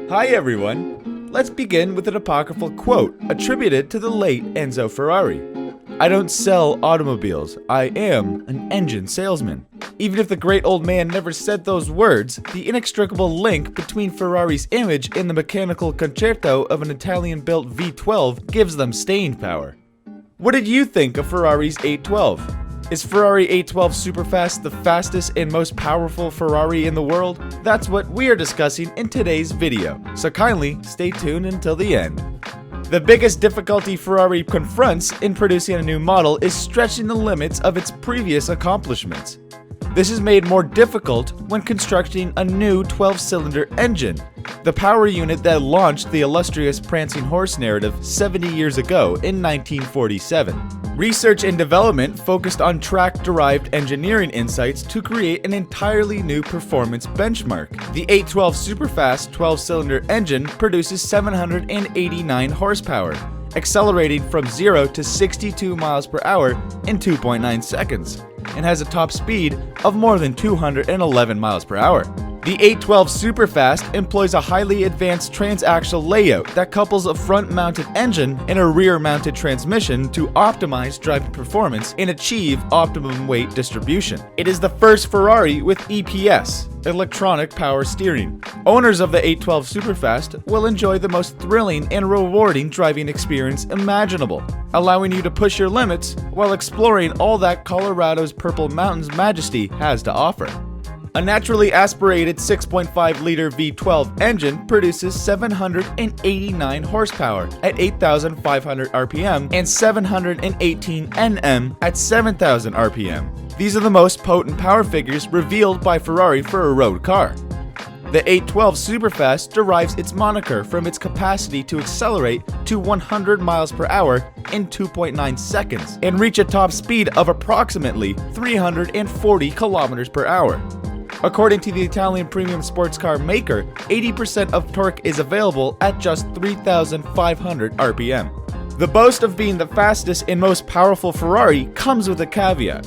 Hi everyone! Let's begin with an apocryphal quote attributed to the late Enzo Ferrari. "I don't sell automobiles, I am an engine salesman." Even if the great old man never said those words, the inextricable link between Ferrari's image and the mechanical concerto of an Italian-built V12 gives them staying power. What did you think of Ferrari's 812? Is Ferrari 812 Superfast the fastest and most powerful Ferrari in the world? That's what we are discussing in today's video, so kindly stay tuned until the end. The biggest difficulty Ferrari confronts in producing a new model is stretching the limits of its previous accomplishments. This is made more difficult when constructing a new 12-cylinder engine, the power unit that launched the illustrious prancing horse narrative 70 years ago in 1947. Research and development focused on track-derived engineering insights to create an entirely new performance benchmark. The 812 Superfast 12-cylinder engine produces 789 horsepower, accelerating from 0 to 62 miles per hour in 2.9 seconds, and has a top speed of more than 211 miles per hour. The 812 Superfast employs a highly advanced transaxle layout that couples a front-mounted engine and a rear-mounted transmission to optimize driving performance and achieve optimum weight distribution. It is the first Ferrari with EPS, electronic power steering. Owners of the 812 Superfast will enjoy the most thrilling and rewarding driving experience imaginable, allowing you to push your limits while exploring all that Colorado's Purple Mountains majesty has to offer. A naturally aspirated 6.5-liter V12 engine produces 789 horsepower at 8,500 RPM and 718 Nm at 7,000 RPM. These are the most potent power figures revealed by Ferrari for a road car. The 812 Superfast derives its moniker from its capacity to accelerate to 100 miles per hour in 2.9 seconds and reach a top speed of approximately 340 kilometers per hour. According to the Italian premium sports car maker, 80% of torque is available at just 3,500 RPM. The boast of being the fastest and most powerful Ferrari comes with a caveat.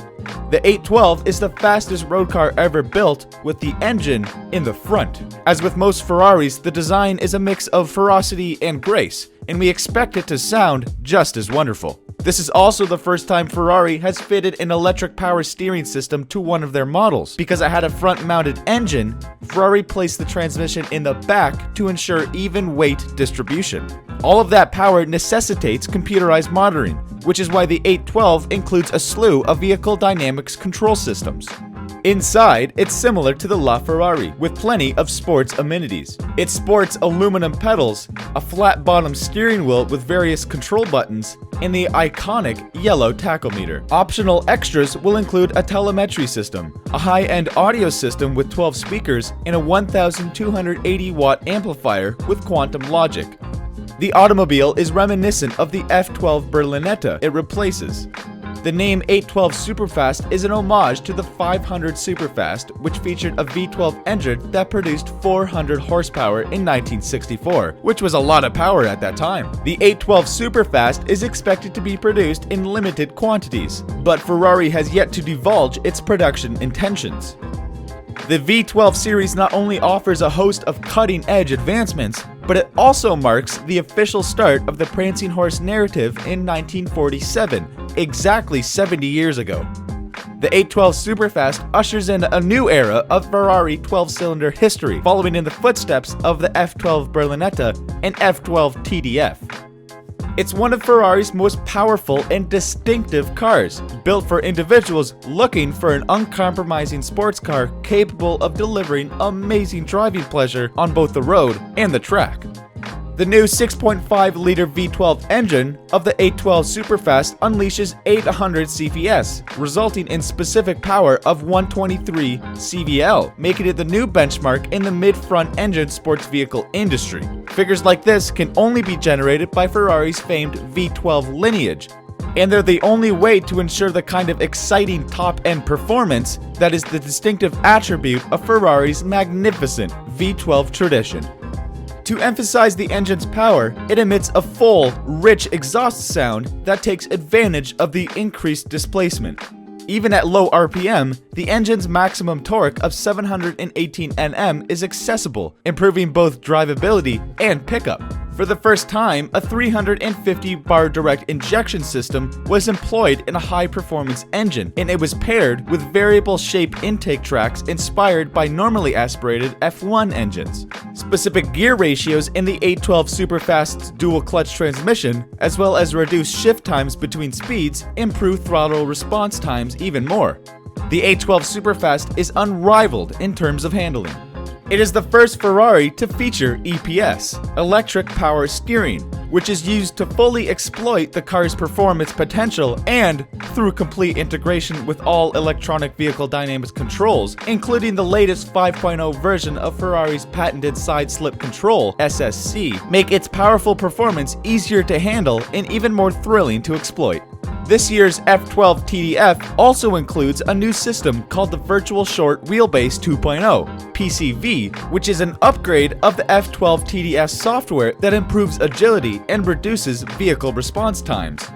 The 812 is the fastest road car ever built with the engine in the front. As with most Ferraris, the design is a mix of ferocity and grace, and we expect it to sound just as wonderful. This is also the first time Ferrari has fitted an electric power steering system to one of their models. Because it had a front-mounted engine, Ferrari placed the transmission in the back to ensure even weight distribution. All of that power necessitates computerized monitoring, which is why the 812 includes a slew of vehicle dynamics control systems. Inside, it's similar to the LaFerrari, with plenty of sports amenities. It sports aluminum pedals, a flat-bottom steering wheel with various control buttons, and the iconic yellow tachometer. Optional extras will include a telemetry system, a high-end audio system with 12 speakers, and a 1,280-watt amplifier with quantum logic. The automobile is reminiscent of the F12 Berlinetta it replaces. The name 812 Superfast is an homage to the 500 Superfast, which featured a V12 engine that produced 400 horsepower in 1964, which was a lot of power at that time. The 812 Superfast is expected to be produced in limited quantities, but Ferrari has yet to divulge its production intentions. The V12 series not only offers a host of cutting-edge advancements, but it also marks the official start of the prancing horse narrative in 1947, exactly 70 years ago. The 812 Superfast ushers in a new era of Ferrari 12-cylinder history, following in the footsteps of the F12 Berlinetta and F12 TDF. It's one of Ferrari's most powerful and distinctive cars, built for individuals looking for an uncompromising sports car capable of delivering amazing driving pleasure on both the road and the track. The new 6.5-liter V12 engine of the 812 Superfast unleashes 800 CVS, resulting in specific power of 123 CVL, making it the new benchmark in the mid-front engine sports vehicle industry. Figures like this can only be generated by Ferrari's famed V12 lineage, and they're the only way to ensure the kind of exciting top-end performance that is the distinctive attribute of Ferrari's magnificent V12 tradition. To emphasize the engine's power, it emits a full, rich exhaust sound that takes advantage of the increased displacement. Even at low RPM, the engine's maximum torque of 718 Nm is accessible, improving both drivability and pickup. For the first time, a 350-bar direct injection system was employed in a high-performance engine, and it was paired with variable shape intake tracks inspired by normally aspirated F1 engines. Specific gear ratios in the 812 Superfast's dual-clutch transmission, as well as reduced shift times between speeds, improve throttle response times even more. The 812 Superfast is unrivaled in terms of handling. It is the first Ferrari to feature EPS, electric power steering, which is used to fully exploit the car's performance potential and through complete integration with all electronic vehicle dynamics controls, including the latest 5.0 version of Ferrari's patented side slip control, SSC, make its powerful performance easier to handle and even more thrilling to exploit. This year's F12 TDF also includes a new system called the Virtual Short Wheelbase 2.0, PCV, which is an upgrade of the F12 TDS software that improves agility and reduces vehicle response times.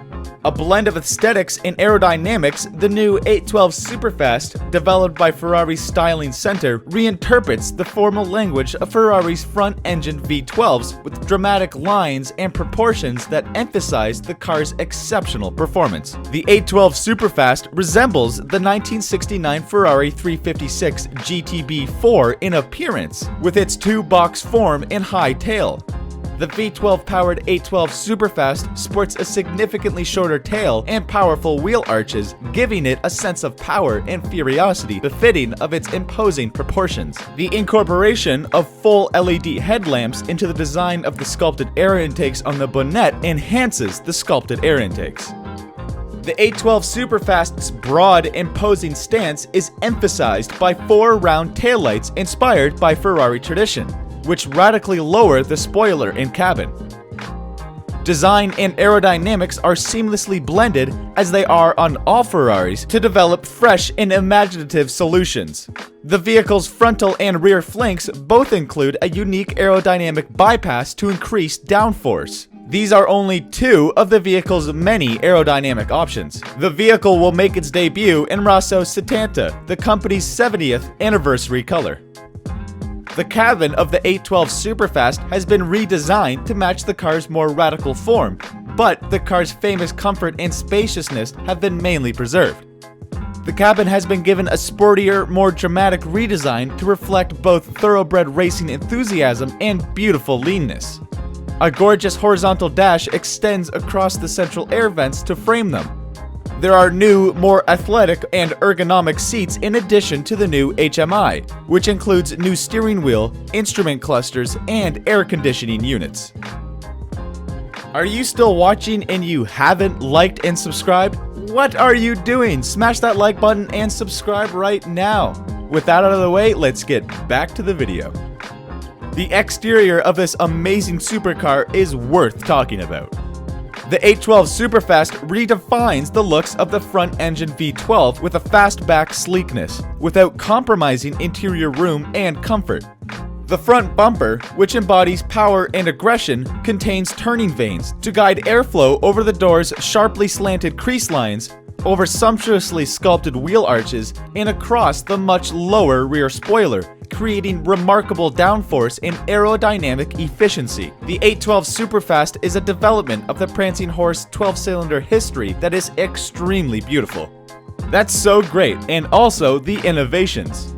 A blend of aesthetics and aerodynamics, the new 812 Superfast, developed by Ferrari's Styling Center, reinterprets the formal language of Ferrari's front-engine V12s with dramatic lines and proportions that emphasize the car's exceptional performance. The 812 Superfast resembles the 1969 Ferrari 356 GTB4 in appearance, with its two-box form and high tail. The V12-powered 812 Superfast sports a significantly shorter tail and powerful wheel arches, giving it a sense of power and furiosity befitting of its imposing proportions. The incorporation of full LED headlamps into the design of the sculpted air intakes on the bonnet enhances the sculpted air intakes. The 812 Superfast's broad, imposing stance is emphasized by four round taillights inspired by Ferrari tradition, which radically lower the spoiler and cabin. Design and aerodynamics are seamlessly blended, as they are on all Ferraris, to develop fresh and imaginative solutions. The vehicle's frontal and rear flanks both include a unique aerodynamic bypass to increase downforce. These are only two of the vehicle's many aerodynamic options. The vehicle will make its debut in Rosso 70, the company's 70th anniversary color. The cabin of the 812 Superfast has been redesigned to match the car's more radical form, but the car's famous comfort and spaciousness have been mainly preserved. The cabin has been given a sportier, more dramatic redesign to reflect both thoroughbred racing enthusiasm and beautiful leanness. A gorgeous horizontal dash extends across the central air vents to frame them. There are new, more athletic and ergonomic seats in addition to the new HMI, which includes new steering wheel, instrument clusters, and air conditioning units. Are you still watching and you haven't liked and subscribed? What are you doing? Smash that like button and subscribe right now. With that out of the way, let's get back to the video. The exterior of this amazing supercar is worth talking about. The 812 Superfast redefines the looks of the front-engine V12 with a fastback sleekness, without compromising interior room and comfort. The front bumper, which embodies power and aggression, contains turning vanes to guide airflow over the door's sharply slanted crease lines, over sumptuously sculpted wheel arches, and across the much lower rear spoiler, creating remarkable downforce and aerodynamic efficiency. The 812 Superfast is a development of the Prancing Horse 12-cylinder history that is extremely beautiful. That's so great, and also the innovations.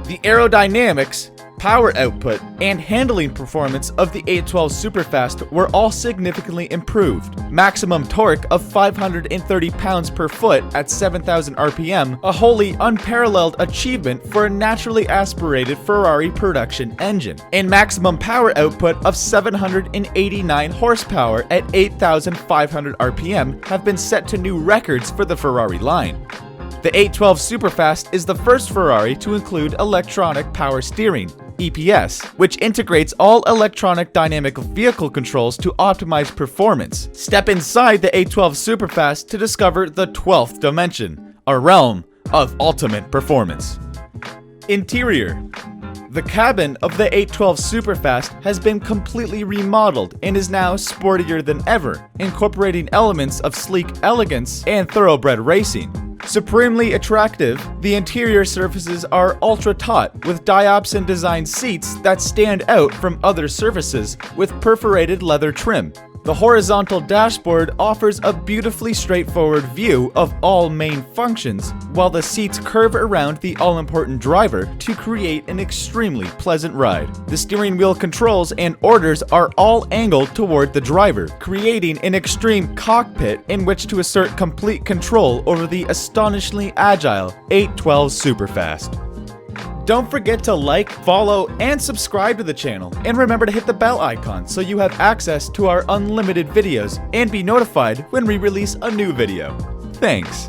The aerodynamics, power output, and handling performance of the 812 Superfast were all significantly improved. Maximum torque of 530 pounds per foot at 7,000 RPM, a wholly unparalleled achievement for a naturally aspirated Ferrari production engine. And maximum power output of 789 horsepower at 8,500 RPM have been set to new records for the Ferrari line. The 812 Superfast is the first Ferrari to include electronic power steering, EPS, which integrates all electronic dynamic vehicle controls to optimize performance. Step inside the 812 Superfast to discover the 12th dimension, a realm of ultimate performance. Interior. The cabin of the 812 Superfast has been completely remodeled and is now sportier than ever, incorporating elements of sleek elegance and thoroughbred racing. Supremely attractive, the interior surfaces are ultra-taut with diopson designed seats that stand out from other surfaces with perforated leather trim. The horizontal dashboard offers a beautifully straightforward view of all main functions, while the seats curve around the all-important driver to create an extremely pleasant ride. The steering wheel controls and orders are all angled toward the driver, creating an extreme cockpit in which to assert complete control over the astonishingly agile 812 Superfast. Don't forget to like, follow, and subscribe to the channel, and remember to hit the bell icon so you have access to our unlimited videos and be notified when we release a new video. Thanks.